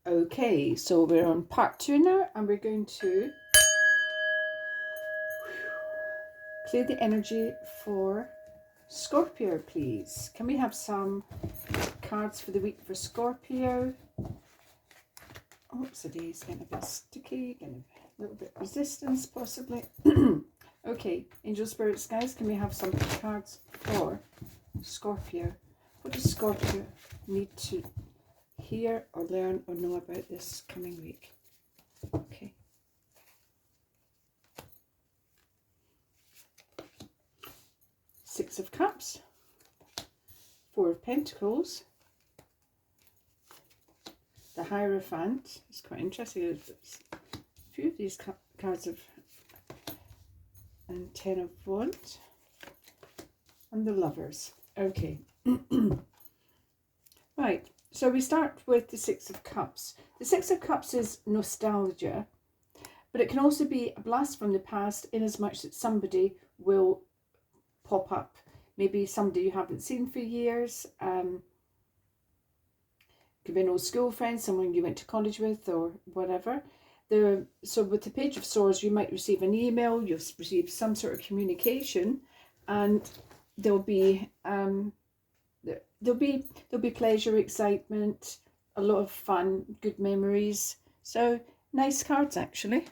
Okay, so we're on part 2 now, and we're going to clear the energy for Scorpio, please. Can we have some cards for the week for Scorpio? Oops, the is getting a bit sticky, getting a little bit resistance possibly. Okay, angel spirits, guys, can we have some cards for Scorpio? What does Scorpio need to hear or learn or know about this coming week? Okay. Six of Cups, Four of Pentacles, the Hierophant. It's quite interesting. A few of these cards have, and Ten of Wands, and the Lovers. Okay. Right, so we start with the Six of Cups. The Six of Cups is nostalgia, but it can also be a blast from the past, in as much that somebody will pop up. Maybe somebody you haven't seen for years. Could be an old school friend, someone you went to college with, or whatever. So with the Page of Swords, you might receive an email, you'll receive some sort of communication, and there'll be pleasure, excitement, a lot of fun, good memories. So nice cards, actually.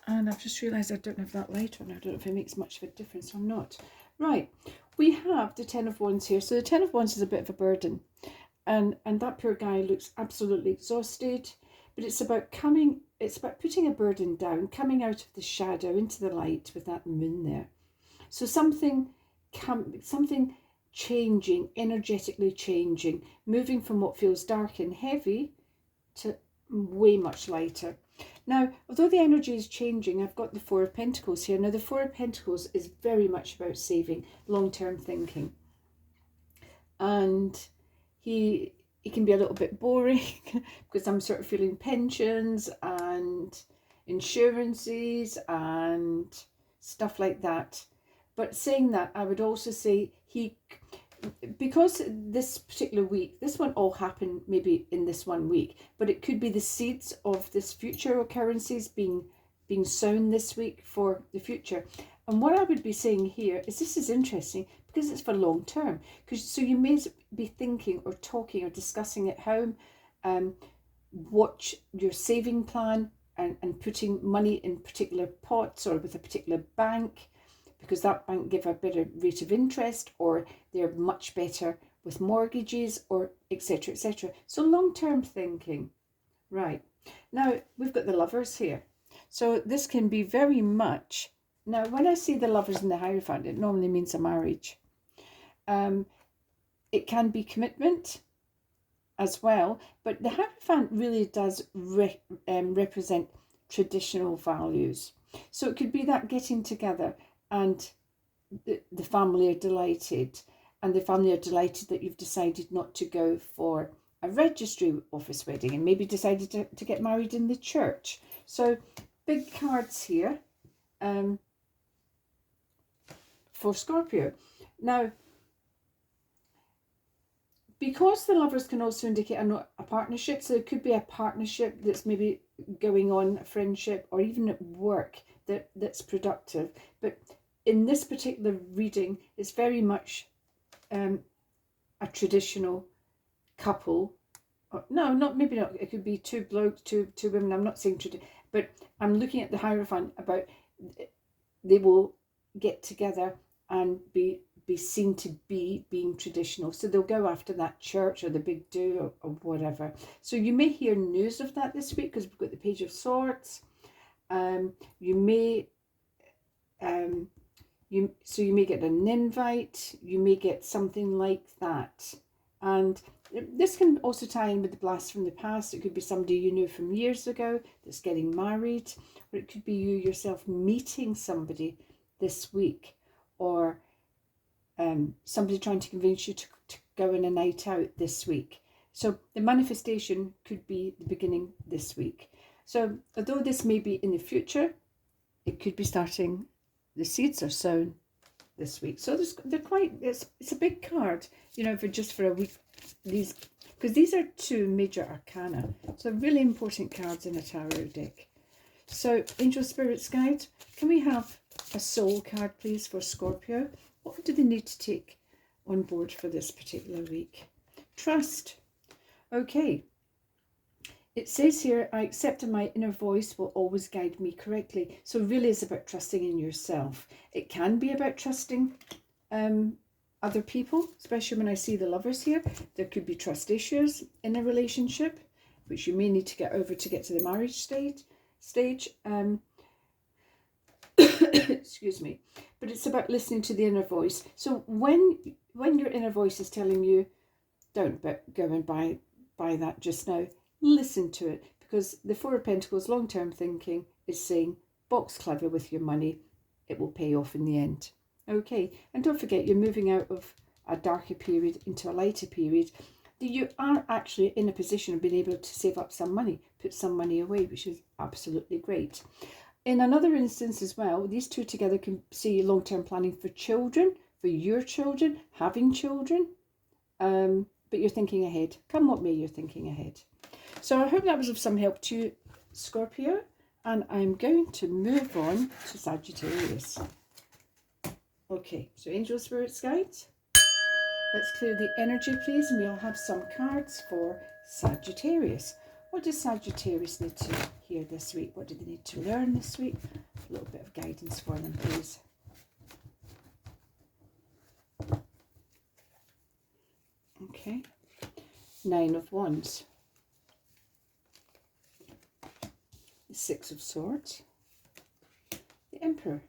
And I've just realised I don't have that light on. I don't know if it makes much of a difference or not. Right, we have the Ten of Wands here. So the Ten of Wands is a bit of a burden. And that poor guy looks absolutely exhausted. But it's about putting a burden down, coming out of the shadow into the light with that moon there. So something changing, energetically changing, moving from what feels dark and heavy to way much lighter. Now, although the energy is changing, I've got the Four of Pentacles here. Now, the Four of Pentacles is very much about saving, long-term thinking. And he can be a little bit boring because I'm sort of feeling pensions and insurances and stuff like that. But saying that, I would also say because this particular week, this won't all happen maybe in this 1 week, but it could be the seeds of this future occurrences being sown this week for the future. And what I would be saying here is this is interesting because it's for long term. So you may be thinking or talking or discussing at home, watch your saving plan and putting money in particular pots or with a particular bank, because that bank give a better rate of interest, or they're much better with mortgages, or etc, etc. So long-term thinking. Right, now we've got the Lovers here. So this can be very much, now when I see the Lovers in the Hierophant, it normally means a marriage. It can be commitment as well, but the Hierophant really does represent traditional values. So it could be that getting together, and the family are delighted, and the family are delighted that you've decided not to go for a registry office wedding and maybe decided to get married in the church. So big cards here for Scorpio. Now, because the Lovers can also indicate a partnership, so it could be a partnership that's maybe going on, a friendship, or even at work that's productive. But in this particular reading, it's very much a traditional couple. Maybe not. It could be two blokes, two women. I'm not saying traditional, but I'm looking at the Hierophant about they will get together and be seen to be being traditional. So they'll go after that church or the big do or whatever. So you may hear news of that this week because we've got the Page of Swords. You may get an invite, you may get something like that. And this can also tie in with the blast from the past. It could be somebody you knew from years ago that's getting married, or it could be you yourself meeting somebody this week, or somebody trying to convince you to go on a night out this week. So the manifestation could be the beginning this week. So although this may be in the future, it could be starting, the seeds are sown this week. So it's a big card, you know, for a week these, because these are two major arcana. So really important cards in a tarot deck. So Angel Spirits Guide, can we have a soul card please for Scorpio? What do they need to take on board for this particular week? Trust. Okay. It says here, I accept that my inner voice will always guide me correctly. So really it's about trusting in yourself. It can be about trusting other people, especially when I see the Lovers here. There could be trust issues in a relationship, which you may need to get over to get to the marriage stage. Excuse me. But it's about listening to the inner voice. So when your inner voice is telling you, don't go and buy that just now, listen to it, because the Four of Pentacles long-term thinking is saying, box clever with your money, it will pay off in the end. Okay, and don't forget, you're moving out of a darker period into a lighter period, that you are actually in a position of being able to save up some money, put some money away, which is absolutely great. In another instance as well, these two together can see long-term planning for children, for your children, having children, but you're thinking ahead. Come what may, you're thinking ahead. So I hope that was of some help to you, Scorpio, and I'm going to move on to Sagittarius. Okay, so Angel Spirits Guides, let's clear the energy please, and we'll have some cards for Sagittarius. What does Sagittarius need to hear this week? What do they need to learn this week? A little bit of guidance for them please. Okay, 9 of Wands. 6 of Swords, the Emperor,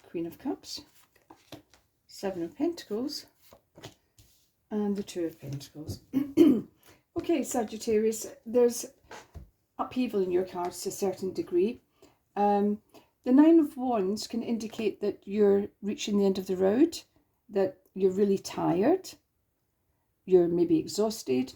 Queen of Cups, 7 of Pentacles, and the 2 of Pentacles. Okay, Sagittarius, there's upheaval in your cards to a certain degree. The 9 of Wands can indicate that you're reaching the end of the road, that you're really tired, you're maybe exhausted.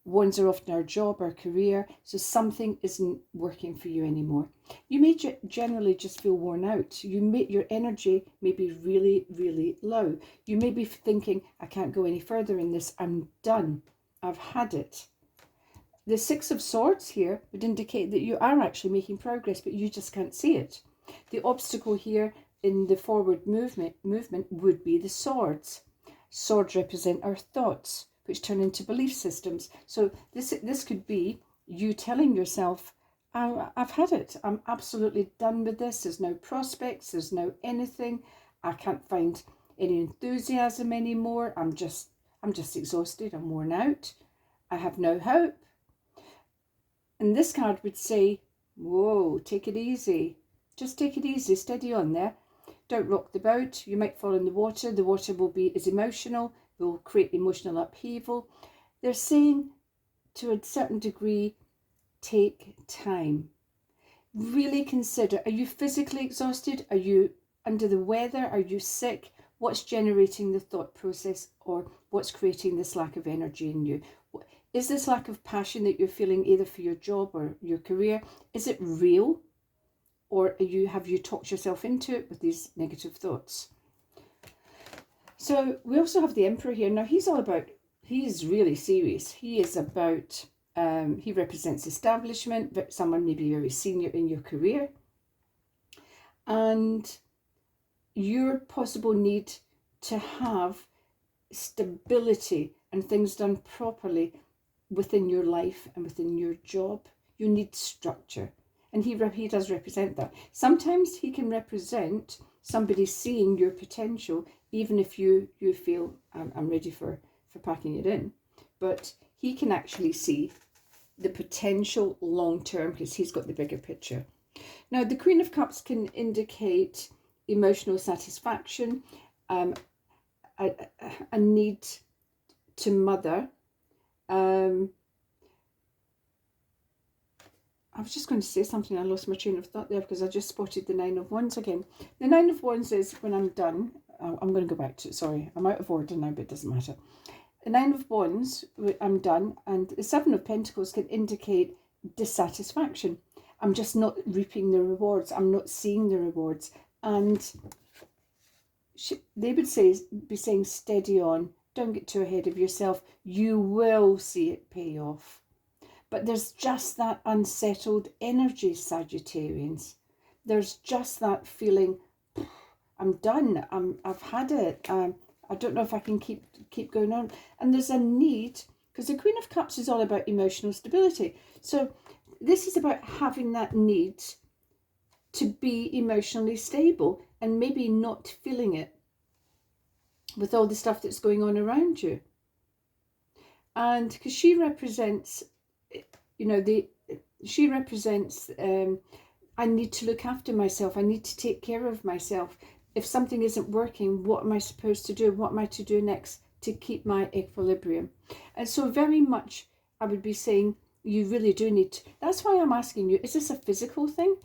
Wands are often our job, our career, so something isn't working for you anymore. You may generally just feel worn out. Your energy may be really, really low. You may be thinking, I can't go any further in this, I'm done, I've had it. The 6 of Swords here would indicate that you are actually making progress, but you just can't see it. The obstacle here in the forward movement would be the swords. Swords represent our thoughts, which turn into belief systems. So this could be you telling yourself, I've had it. I'm absolutely done with this. There's no prospects. There's no anything. I can't find any enthusiasm anymore. I'm just exhausted. I'm worn out. I have no hope. And this card would say, whoa, take it easy. Just take it easy. Steady on there. Don't rock the boat. You might fall in the water. The water is emotional. Will create emotional upheaval. They're saying to a certain degree, take time. Really consider, are you physically exhausted? Are you under the weather? Are you sick? What's generating the thought process, or what's creating this lack of energy in you? Is this lack of passion that you're feeling either for your job or your career, is it real? Or have you talked yourself into it with these negative thoughts? So we also have the Emperor here. Now he's really serious. He is about, he represents establishment, but someone maybe very senior in your career. And your possible need to have stability and things done properly within your life and within your job. You need structure. And he does represent that. Sometimes he can represent somebody seeing your potential, even if you feel, I'm ready for packing it in. But he can actually see the potential long term, because he's got the bigger picture. Now, the Queen of Cups can indicate emotional satisfaction, a need to mother. I was just going to say something, I lost my train of thought there because I just spotted the 9 of Wands again. The 9 of Wands is when I'm done. I'm going to go back to it, sorry. I'm out of order now, but it doesn't matter. The 9 of Wands, I'm done. And the 7 of Pentacles can indicate dissatisfaction. I'm just not reaping the rewards. I'm not seeing the rewards. And they would be saying steady on, don't get too ahead of yourself, you will see it pay off. But there's just that unsettled energy, Sagittarians. There's just that feeling, I'm done, I've had it, I don't know if I can keep going on. And there's a need, because the Queen of Cups is all about emotional stability. So this is about having that need to be emotionally stable and maybe not feeling it with all the stuff that's going on around you. And because she represents, you know, she represents, I need to look after myself. I need to take care of myself. If something isn't working, what am I supposed to do? What am I to do next to keep my equilibrium? And so very much I would be saying, you really do need to. That's why I'm asking you, is this a physical thing?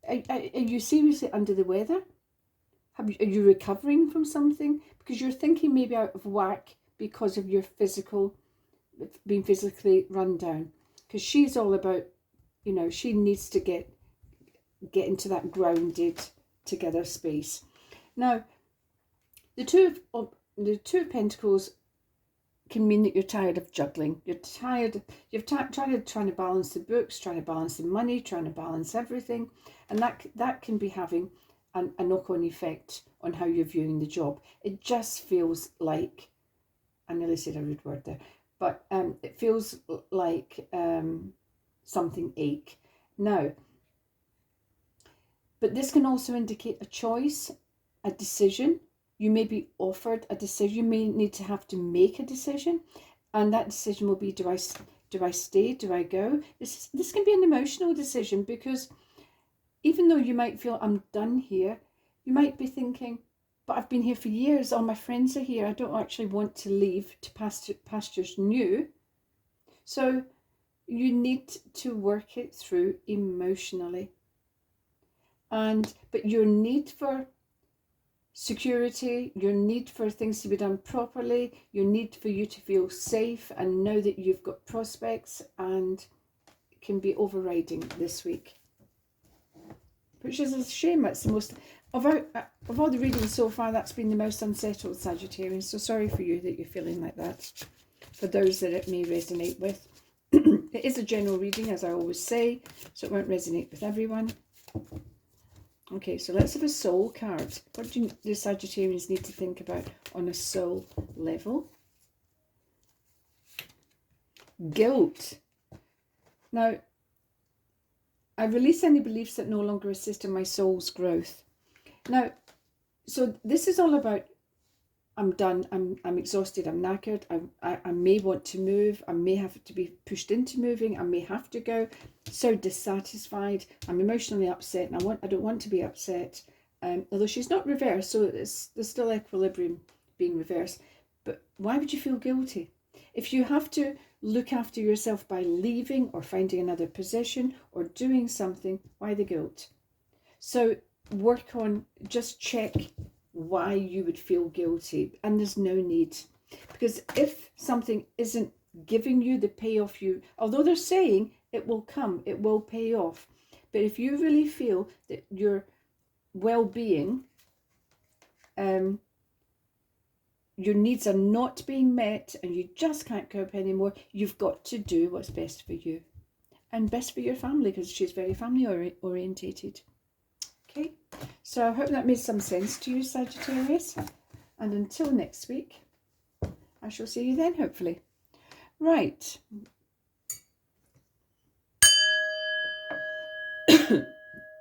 Are you seriously under the weather? Are you recovering from something? Because you're thinking maybe out of whack because of your being physically run down. Because she's all about, you know, she needs to get into that grounded together space. Now, the Two of Pentacles can mean that you're tired of juggling. You're tired of trying to balance the books, trying to balance the money, trying to balance everything. And that can be having a knock-on effect on how you're viewing the job. It just feels like, I nearly said a rude word there, but it feels like something ache. Now, but this can also indicate a choice, a decision. You may be offered a decision. You may need to have to make a decision, and that decision will be: do I stay? Do I go? This can be an emotional decision, because even though you might feel I'm done here, you might be thinking, but I've been here for years. All my friends are here. I don't actually want to leave to pastures new. So you need to work it through emotionally, but your need for security, your need for things to be done properly, your need for you to feel safe and know that you've got prospects, and can be overriding this week, which is a shame. It's the most of all the readings so far, that's been the most unsettled, Sagittarius. So sorry for you that you're feeling like that. For those that it may resonate with, it is a general reading, as I always say, so it won't resonate with everyone. Okay, so let's have a soul card. What do the Sagittarians need to think about on a soul level? Guilt. Now, I release any beliefs that no longer assist in my soul's growth. Now, so this is all about, I'm done, I'm exhausted, I'm knackered, I may want to move, I may have to be pushed into moving, I may have to go, so dissatisfied, I'm emotionally upset, and I don't want to be upset, although she's not reversed, so there's still equilibrium being reversed. But why would you feel guilty? If you have to look after yourself by leaving or finding another position or doing something, why the guilt? So work on, just check why you would feel guilty, and there's no need, because if something isn't giving you the payoff, although they're saying it will come, it will pay off, but if you really feel that your well-being, your needs are not being met and you just can't cope anymore, you've got to do what's best for you and best for your family, because she's very family orientated. Okay, so I hope that made some sense to you, Sagittarius. And until next week, I shall see you then, hopefully. Right.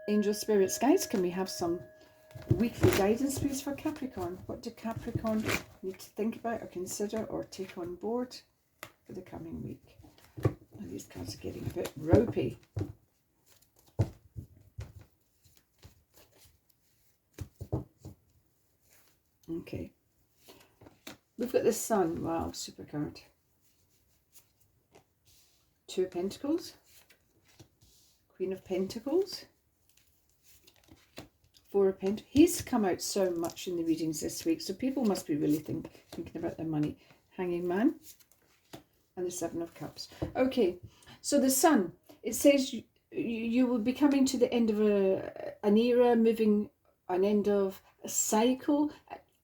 Angel spirits, guys, can we have some weekly guidance, please, for Capricorn? What do Capricorn need to think about or consider or take on board for the coming week? Now, these cards are getting a bit ropey. Okay, we've got the Sun. Wow, super card. Two of Pentacles, Queen of Pentacles, Four of Pentacles. He's come out so much in the readings this week, so people must be really thinking about their money. Hanging Man and the Seven of Cups. Okay, so the Sun, it says you will be coming to the end of an era, moving an end of a cycle.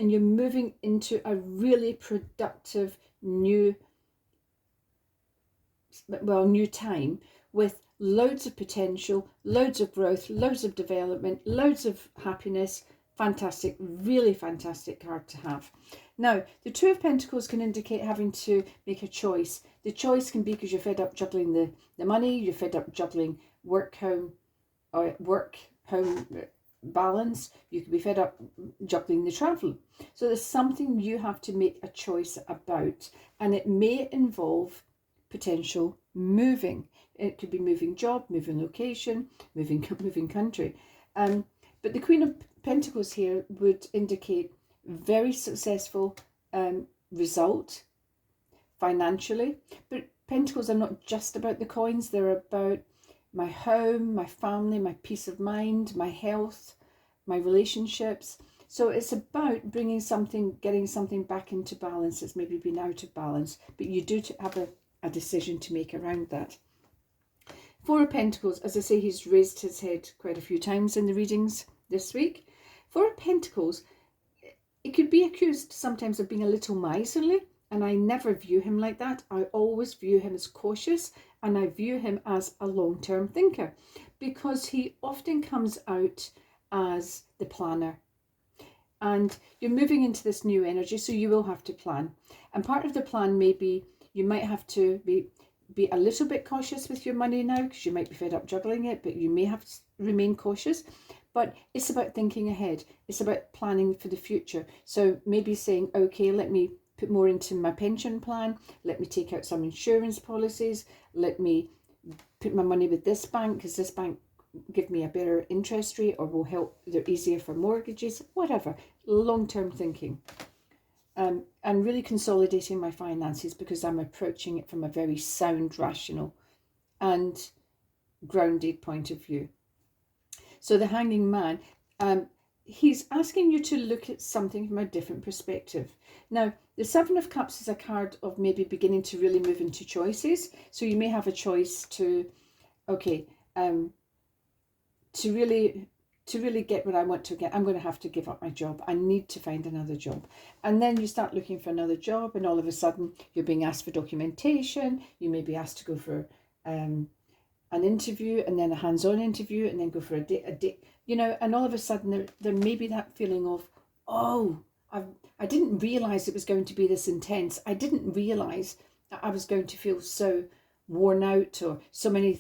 and you're moving into a really productive new time with loads of potential, loads of growth, loads of development, loads of happiness. Fantastic, really fantastic card to have. Now, the Two of Pentacles can indicate having to make a choice. The choice can be because you're fed up juggling the money, you're fed up juggling work home balance. You could be fed up juggling the travel. So there's something you have to make a choice about, and it may involve potential moving. It could be moving job, moving location, moving country. But the Queen of Pentacles here would indicate very successful result financially. But Pentacles are not just about the coins. They're about my home, my family, my peace of mind, my health, my relationships. So it's about getting something back into balance. It's maybe been out of balance, but you do have a decision to make around that. Four of Pentacles, as I say, he's raised his head quite a few times in the readings this week. Four of Pentacles, it could be accused sometimes of being a little miserly, and I never view him like that. I always view him as cautious, and I view him as a long-term thinker, because he often comes out as the planner. And you're moving into this new energy, so you will have to plan. And part of the plan may be you might have to be a little bit cautious with your money now, because you might be fed up juggling it, but you may have to remain cautious. But it's about thinking ahead. It's about planning for the future. So maybe saying, okay, let me put more into my pension plan. Let me take out some insurance policies. Let me put my money with this bank, because this bank give me a better interest rate, or will help, they're easier for mortgages, whatever. Long-term thinking. And really consolidating my finances, because I'm approaching it from a very sound, rational and grounded point of view. So the Hanging Man, he's asking you to look at something from a different perspective. Now, the Seven of Cups is a card of maybe beginning to really move into choices. So you may have a choice to, okay, to really get what I want to get, I'm going to have to give up my job. I need to find another job. And then you start looking for another job, and all of a sudden you're being asked for documentation. You may be asked to go for an interview, and then a hands-on interview, and then go for a date, you know, and all of a sudden there may be that feeling of, oh, I didn't realize it was going to be this intense. I didn't realize that I was going to feel so worn out, or so many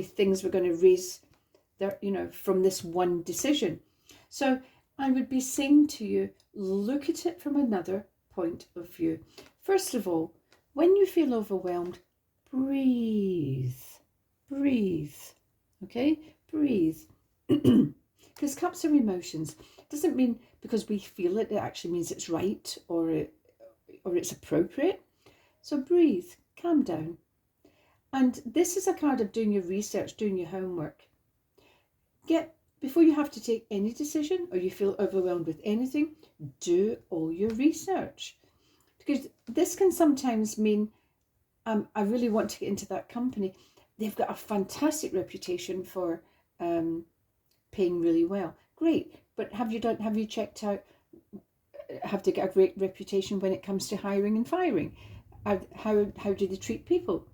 things were going to raise there, you know, from this one decision. So I would be saying to you, look at it from another point of view. First of all, when you feel overwhelmed, breathe, okay? Breathe. Because cups are emotions. It doesn't mean because we feel it, it actually means it's right, or it's appropriate. So breathe, calm down. And this is a card of doing your research, doing your homework. Before you have to take any decision, or you feel overwhelmed with anything, do all your research. Because this can sometimes mean, I really want to get into that company. They've got a fantastic reputation for paying really well. Great, but have you checked out, have they got a great reputation when it comes to hiring and firing? How do they treat people?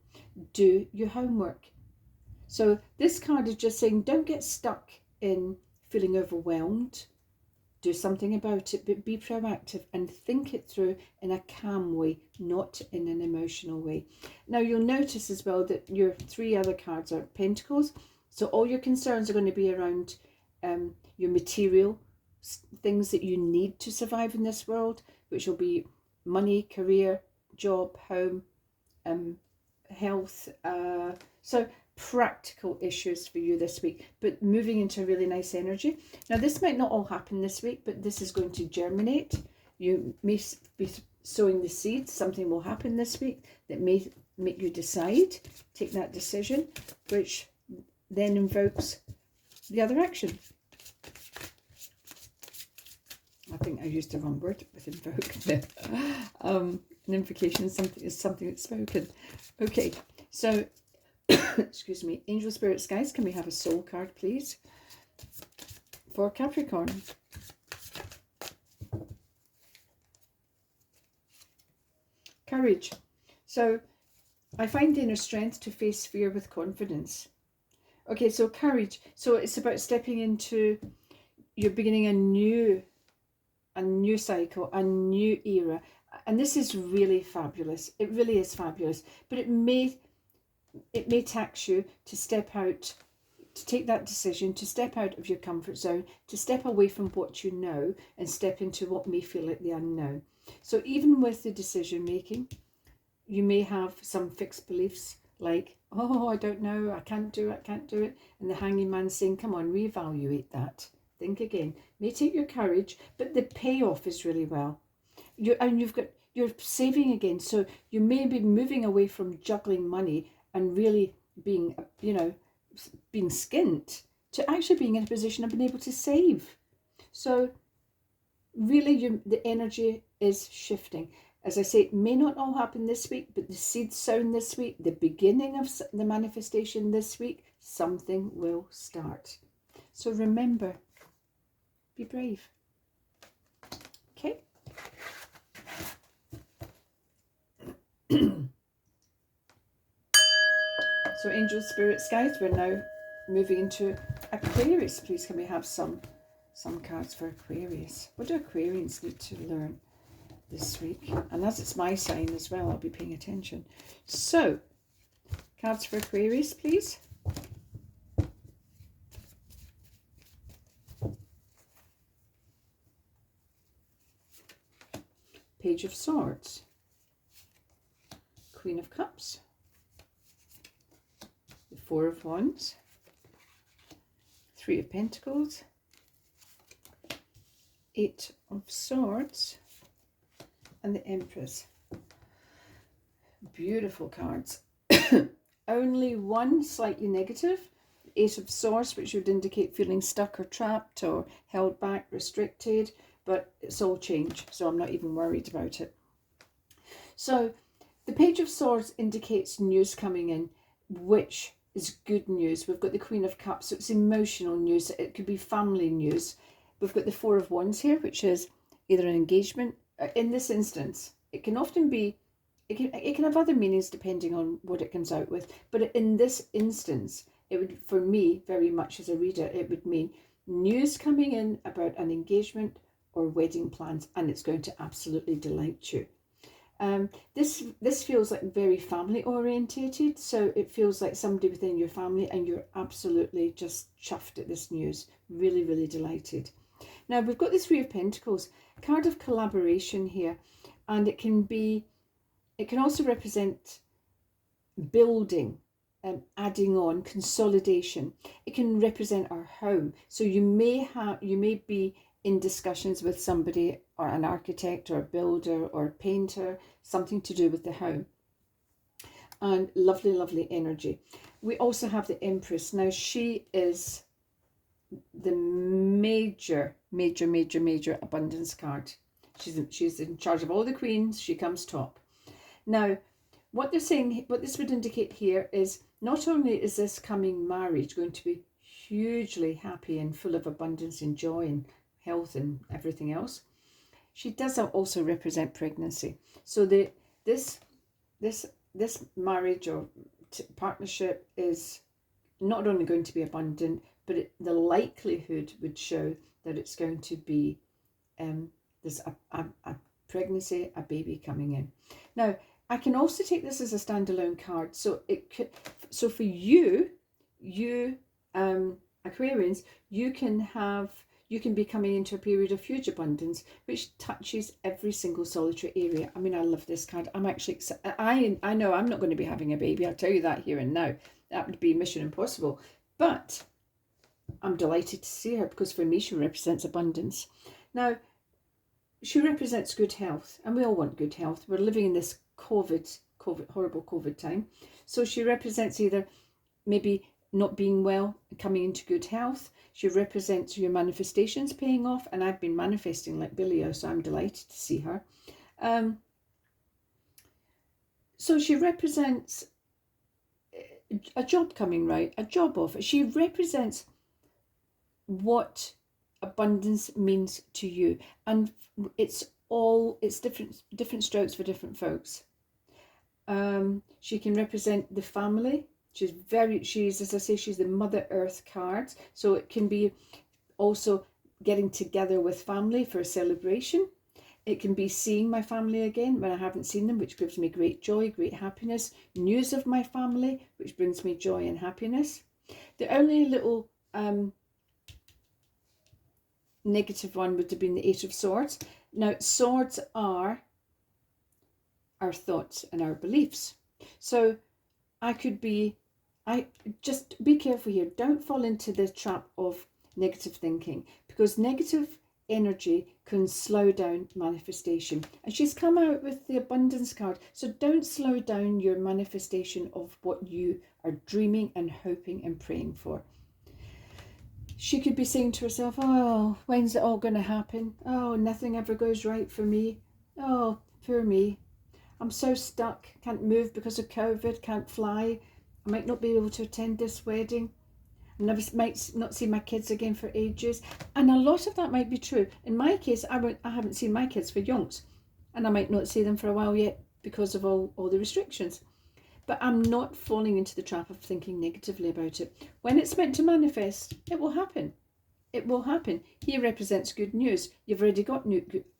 Do your homework. So this card is just saying, don't get stuck in feeling overwhelmed. Do something about it, but be proactive and think it through in a calm way, not in an emotional way. Now, you'll notice as well that your three other cards are Pentacles. So all your concerns are going to be around your material things that you need to survive in this world, which will be money, career, job, home, health. So practical issues for you this week, but moving into a really nice energy. Now, this might not all happen this week, but this is going to germinate. You may be sowing the seeds. Something will happen this week that may make you take that decision, which then invokes the other action. I think I used the wrong word with invoke. An invocation is something that's spoken. Okay, so excuse me, angel spirits, guys, can we have a soul card, please, for Capricorn? Courage. So I find inner strength to face fear with confidence. Okay, so courage. So it's about stepping into, you're beginning a new cycle, a new era. And this is really fabulous. It really is fabulous. But it may tax you to step out, to take that decision, to step out of your comfort zone, to step away from what you know and step into what may feel like the unknown. So even with the decision making, you may have some fixed beliefs like, oh, I don't know, I can't do it. And the hanging man saying, come on, reevaluate that. Think again. May take your courage, but the payoff is really well. You're saving again. So you may be moving away from juggling money and really being, being skint, to actually being in a position of being able to save. So really the energy is shifting. As I say, it may not all happen this week, but the seeds sown this week, the beginning of the manifestation this week, something will start. So remember, be brave. Okay? So angels, spirits, guides, we're now moving into Aquarius. Please can we have some cards for Aquarius? What do Aquarians need to learn this week? And as it's my sign as well, I'll be paying attention. So, cards for Aquarius, please. Page of Swords, Queen of Cups, the Four of Wands, Three of Pentacles, Eight of Swords, and the Empress. Beautiful cards. Only one slightly negative, the Eight of Swords, which would indicate feeling stuck or trapped or held back, restricted, but it's all change, so I'm not even worried about it. So the Page of Swords indicates news coming in, which is good news. We've got the Queen of Cups, so it's emotional news. It could be family news. We've got the Four of Wands here, which is either an engagement. In this instance, it can often be, it can have other meanings depending on what it comes out with. But in this instance, it would, for me, very much as a reader, it would mean news coming in about an engagement or wedding plans, and it's going to absolutely delight you. This feels like very family orientated, so it feels like somebody within your family and you're absolutely just chuffed at this news, really, really delighted. Now we've got the Three of Pentacles, card of collaboration here, and it can also represent building, adding on, consolidation. It can represent our home. So you may be in discussions with somebody, or an architect or a builder or a painter, something to do with the home. And lovely, lovely energy. We also have the Empress. Now she is the major abundance card. She's in charge of all the queens. She comes top. Now, what they're saying, what this would indicate here is not only is this coming marriage going to be hugely happy and full of abundance and joy and health and everything else, she does also represent pregnancy. So this marriage or partnership is not only going to be abundant, but the likelihood would show that it's going to be there's a pregnancy, a baby coming in. Now, I can also take this as a standalone card. So it could, so for you Aquarians, you can be coming into a period of huge abundance, which touches every single solitary area. I mean, I love this card. I'm actually, I know I'm not going to be having a baby. I'll tell you that here and now. That would be mission impossible. But I'm delighted to see her, because for me, she represents abundance. Now, she represents good health, and we all want good health. We're living in this horrible COVID time. So she represents either maybe not being well, coming into good health. She represents your manifestations paying off, and I've been manifesting like Billy, so I'm delighted to see her. So she represents a job coming right, a job offer. She represents what abundance means to you, and it's different strokes for different folks. She can represent the family. She's, as I say, she's the Mother Earth card. So it can be also getting together with family for a celebration. It can be seeing my family again when I haven't seen them, which gives me great joy, great happiness. News of my family, which brings me joy and happiness. The only little negative one would have been the Eight of Swords. Now, swords are our thoughts and our beliefs. So just be careful here. Don't fall into the trap of negative thinking, because negative energy can slow down manifestation. And she's come out with the abundance card. So don't slow down your manifestation of what you are dreaming and hoping and praying for. She could be saying to herself, oh, when's it all going to happen? Oh, nothing ever goes right for me. Oh, poor me. I'm so stuck, can't move because of COVID, can't fly. I might not be able to attend this wedding. I might not see my kids again for ages. And a lot of that might be true. In my case, I haven't seen my kids for yonks. And I might not see them for a while yet because of all the restrictions. But I'm not falling into the trap of thinking negatively about it. When it's meant to manifest, it will happen. It will happen. He represents good news. You've already got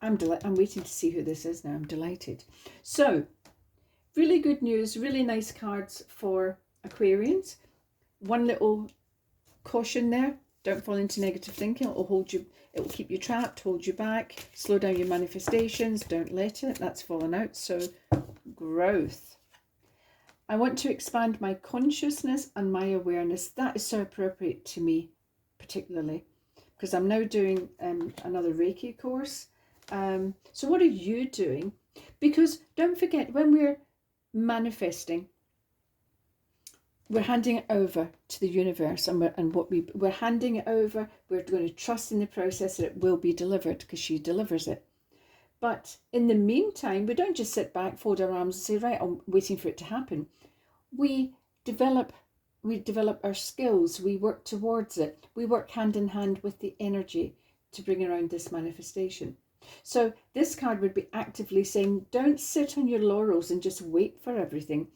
I'm waiting to see who this is now. I'm delighted. So, really good news, really nice cards for Aquarians. One little caution there. Don't fall into negative thinking. It will keep you trapped, hold you back, slow down your manifestations. Don't let it. That's fallen out. So, growth. I want to expand my consciousness and my awareness. That is so appropriate to me, particularly, because I'm now doing another Reiki course. So what are you doing? Because don't forget, when we're manifesting, we're handing it over to the universe, and we're handing it over. We're going to trust in the process that it will be delivered, because she delivers it. But in the meantime, we don't just sit back, fold our arms and say, right, I'm waiting for it to happen. We develop our skills. We work towards it. We work hand in hand with the energy to bring around this manifestation. So this card would be actively saying, don't sit on your laurels and just wait for everything.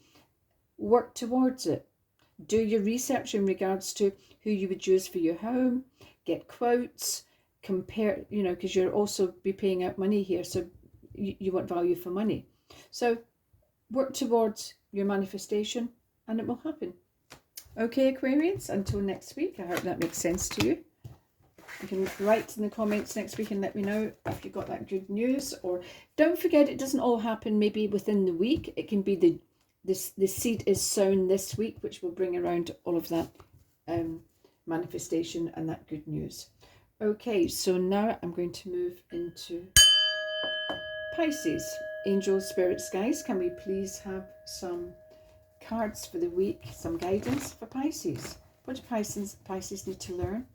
Work towards it. Do your research in regards to who you would choose for your home. Get quotes. Compare, because you'll also be paying out money here, so you want value for money. So work towards your manifestation and it will happen. Okay, Aquarians, until next week. I hope that makes sense to you. You can write in the comments next week and let me know if you got that good news. Or don't forget, it doesn't all happen maybe within the week. It can be the seed is sown this week, which will bring around all of that manifestation and that good news. Okay, so now I'm going to move into Pisces. Angels, spirits, guys, can we please have some cards for the week, some guidance for Pisces? What do Pisces need to learn,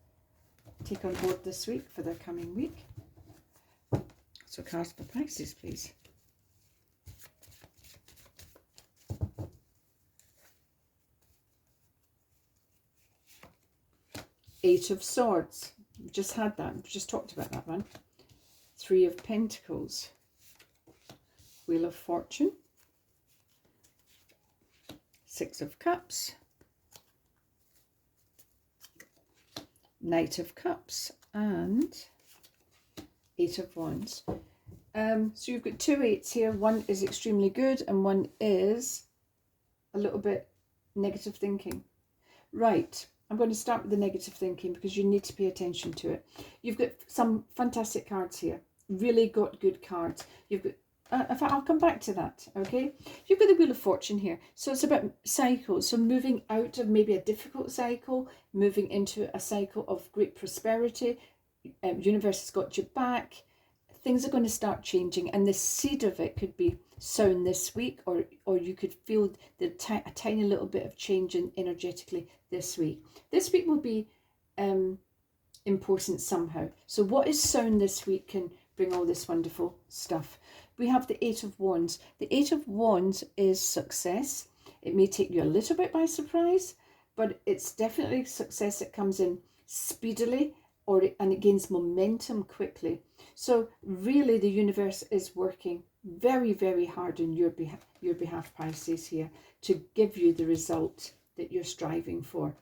take on board this week for their coming week? So cards for Pisces, please. Eight of Swords. We just had that. We just talked about that one. Three of Pentacles. Wheel of Fortune. Six of Cups. Knight of Cups. And Eight of Wands. So you've got two eights here. One is extremely good and one is a little bit negative thinking. Right. I'm going to start with the negative thinking because you need to pay attention to it. You've got some fantastic cards here. Really got good cards. You've got, in fact, I'll come back to that, okay? You've got the Wheel of Fortune here. So it's about cycles. So moving out of maybe a difficult cycle, moving into a cycle of great prosperity. Universe has got your back. Things are going to start changing, and the seed of it could be sown this week, or you could feel a tiny little bit of change energetically this week. This week will be important somehow. So what is sown this week can bring all this wonderful stuff. We have the Eight of Wands. The Eight of Wands is success. It may take you a little bit by surprise, but it's definitely success that comes in speedily, and it gains momentum quickly. So really the universe is working very, very hard on your behalf, Pisces, here, to give you the result that you're striving for.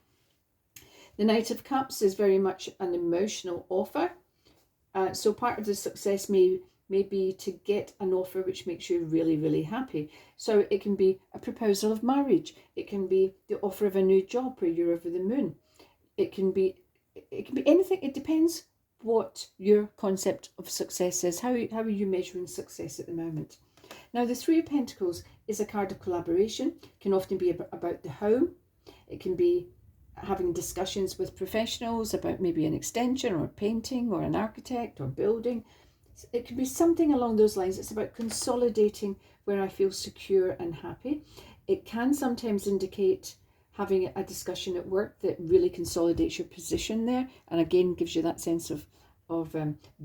The Knight of Cups is very much an emotional offer. So part of the success may be to get an offer which makes you really, really happy. So it can be a proposal of marriage. It can be the offer of a new job where you're over the moon. It can be anything. It depends what your concept of success is. How are you measuring success at the moment? Now, the Three of Pentacles is a card of collaboration. It can often be about the home. It can be having discussions with professionals about maybe an extension or painting or an architect or building. It could be something along those lines. It's about consolidating where I feel secure and happy. It can sometimes indicate having a discussion at work that really consolidates your position there, and again gives you that sense of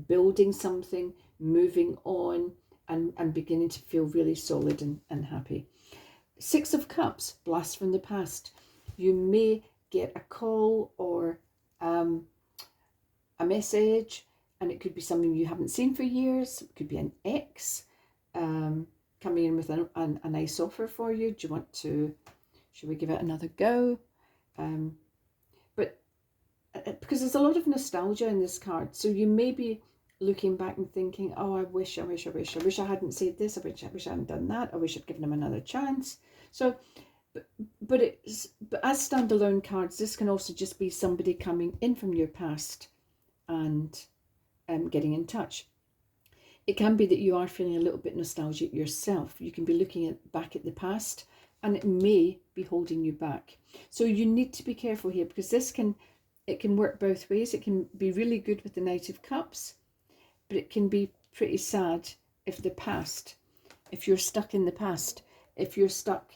building something, moving on, and beginning to feel really solid and happy. Six of Cups, blast from the past. You may get a call or a message, and it could be something you haven't seen for years. It could be an ex coming in with a nice offer for you. Do you want to, should we give it another go? But because there's a lot of nostalgia in this card, so you may be looking back and thinking, oh, I wish I hadn't said this, I wish I hadn't done that, I wish I'd given him another chance. So but as standalone cards, this can also just be somebody coming in from your past and getting in touch. It can be that you are feeling a little bit nostalgic yourself. You can be looking back at the past, and it may be holding you back. So you need to be careful here, because it can work both ways. It can be really good with the Knight of Cups, but it can be pretty sad if you're stuck in the past, if you're stuck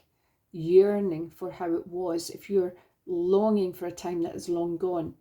yearning for how it was, if you're longing for a time that is long gone.